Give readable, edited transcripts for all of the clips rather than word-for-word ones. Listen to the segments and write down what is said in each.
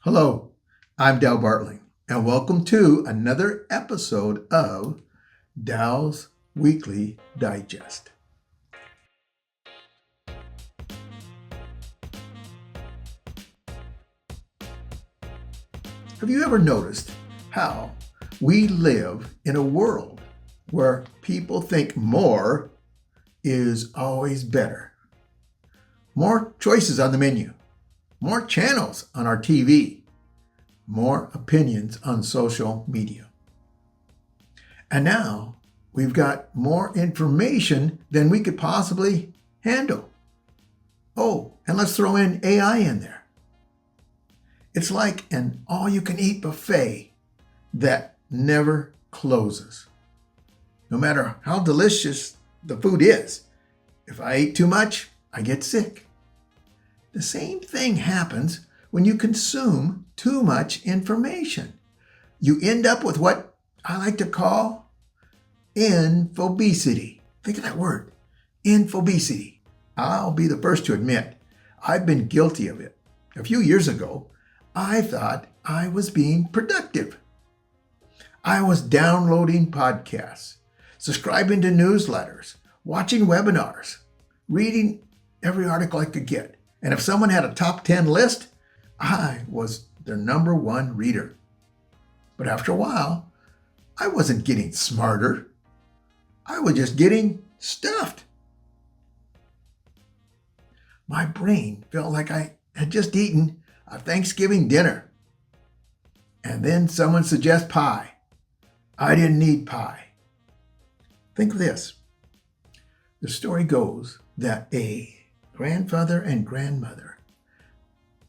Hello, I'm Dow Bartling, and welcome to another episode of Dow's Weekly Digest. Have you ever noticed how we live in a world where people think more is always better? More choices on the menu, more channels on our TV, more opinions on social media. And now we've got more information than we could possibly handle. Oh, and let's throw in AI in there. It's like an all-you-can-eat buffet that never closes. No matter how delicious the food is, if I eat too much, I get sick. The same thing happens when you consume too much information. You end up with what I like to call infobesity. Think of that word, infobesity. I'll be the first to admit, I've been guilty of it. A few years ago, I thought I was being productive. I was downloading podcasts, subscribing to newsletters, watching webinars, reading every article I could get. And if someone had a top 10 list, I was their number one reader. But after a while, I wasn't getting smarter. I was just getting stuffed. My brain felt like I had just eaten a Thanksgiving dinner. And then someone suggests pie. I didn't need pie. Think of this. The story goes that a grandfather and grandmother,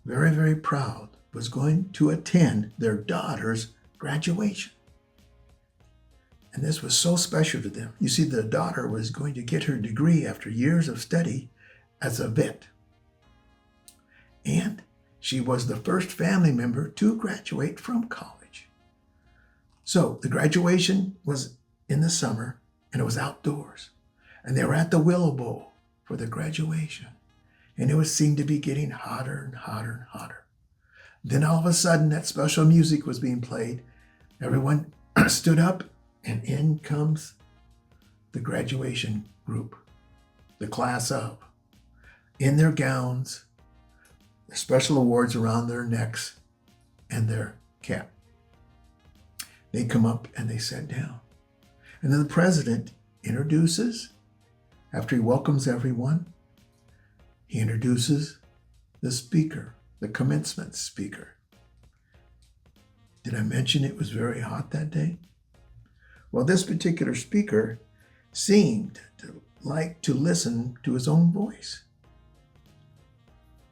very, very proud, was going to attend their daughter's graduation. And this was so special to them. You see, the daughter was going to get her degree after years of study as a vet. And she was the first family member to graduate from college. So the graduation was in the summer, and it was outdoors. And they were at the Willow Bowl for the graduation. And it seemed to be getting hotter and hotter and hotter. Then all of a sudden, that special music was being played. Everyone stood up, and in comes the graduation group, the class of, in their gowns, the special awards around their necks, and their cap. They come up and they sat down. And then the president introduces, after he welcomes everyone, he introduces the speaker, the commencement speaker. Did I mention it was very hot that day? Well, this particular speaker seemed to like to listen to his own voice,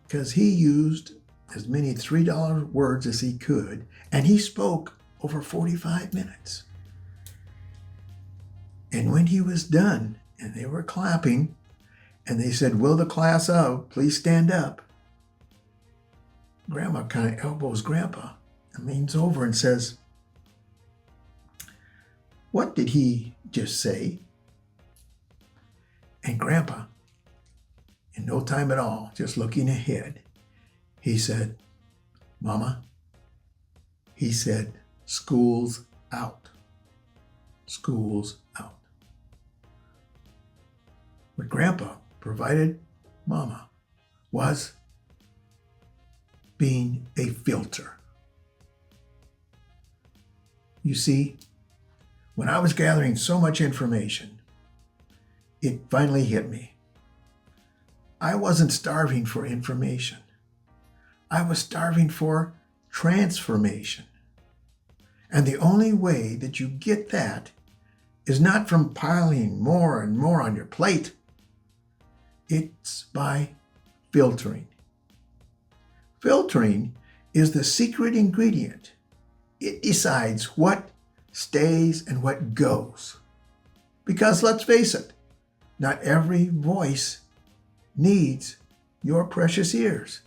because he used as many $3 words as he could, and he spoke over 45 minutes. And when he was done, and they were clapping, and they said, "Will the class of please stand up?" Grandma kind of elbows Grandpa and leans over and says, "What did he just say?" And Grandpa, in no time at all, just looking ahead, he said, "Mama," he said, "school's out. School's out." What Grandpa provided Mama was being a filter. You see, when I was gathering so much information, it finally hit me. I wasn't starving for information. I was starving for transformation. And the only way that you get that is not from piling more and more on your plate. It's by filtering. Filtering is the secret ingredient. It decides what stays and what goes. Because let's face it, not every voice needs your precious ears.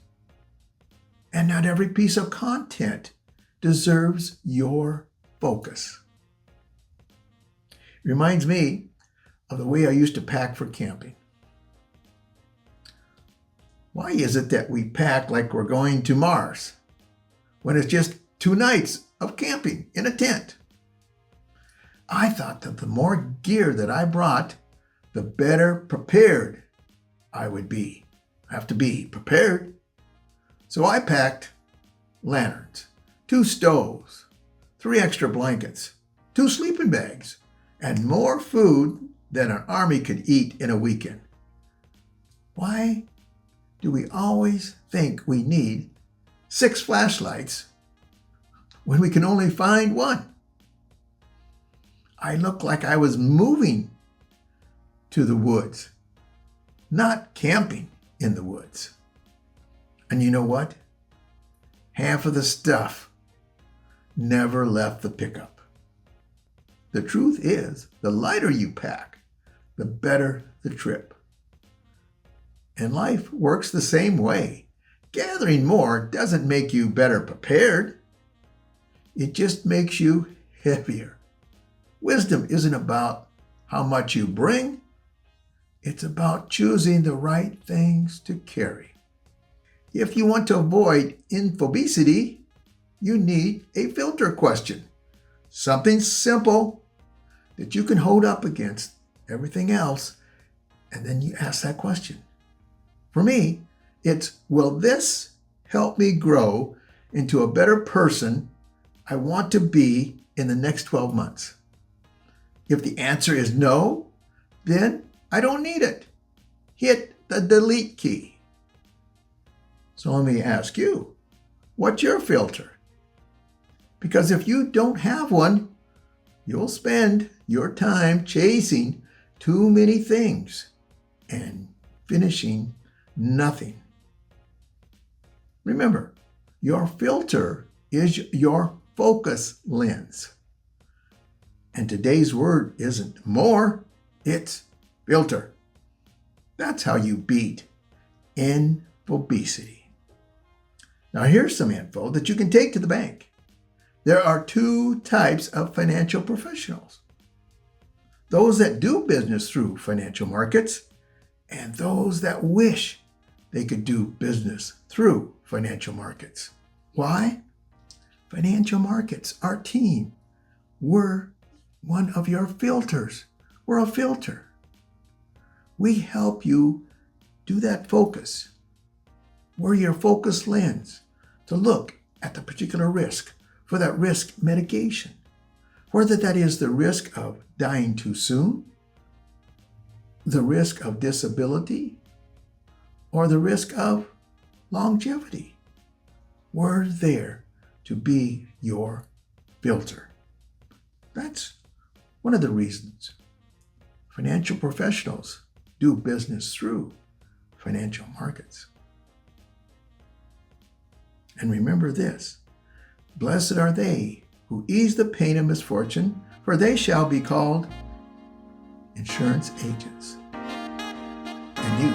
And not every piece of content deserves your focus. It reminds me of the way I used to pack for camping. Why is it that we pack like we're going to Mars? when it's just 2 nights of camping in a tent. I thought that the more gear that I brought, the better prepared I would be. I have to be prepared. So I packed lanterns, 2 stoves, 3 extra blankets, 2 sleeping bags, and more food than an army could eat in a weekend. Why do we always think we need 6 flashlights when we can only find 1? I looked like I was moving to the woods, not camping in the woods. And you know what? Half of the stuff never left the pickup. The truth is, the lighter you pack, the better the trip. And life works the same way. Gathering more doesn't make you better prepared. It just makes you heavier. Wisdom isn't about how much you bring. It's about choosing the right things to carry. If you want to avoid infobesity, you need a filter question. Something simple that you can hold up against everything else, and then you ask that question. For me, it's, will this help me grow into a better person I want to be in the next 12 months? If the answer is no, then I don't need it. Hit the delete key. So let me ask you, what's your filter? Because if you don't have one, you'll spend your time chasing too many things and finishing nothing. Remember, your filter is your focus lens. And today's word isn't more, it's filter. That's how you beat infobesity. Now here's some info that you can take to the bank. There are 2 types of financial professionals. Those that do business through financial markets, and those that wish they could do business through financial markets. Why? Financial markets, our team, we're one of your filters. We're a filter. We help you do that focus. We're your focus lens to look at the particular risk for that risk mitigation, whether that is the risk of dying too soon, the risk of disability, or the risk of longevity. We're there to be your filter. That's one of the reasons financial professionals do business through financial markets. And remember this, blessed are they who ease the pain of misfortune, for they shall be called insurance agents. And you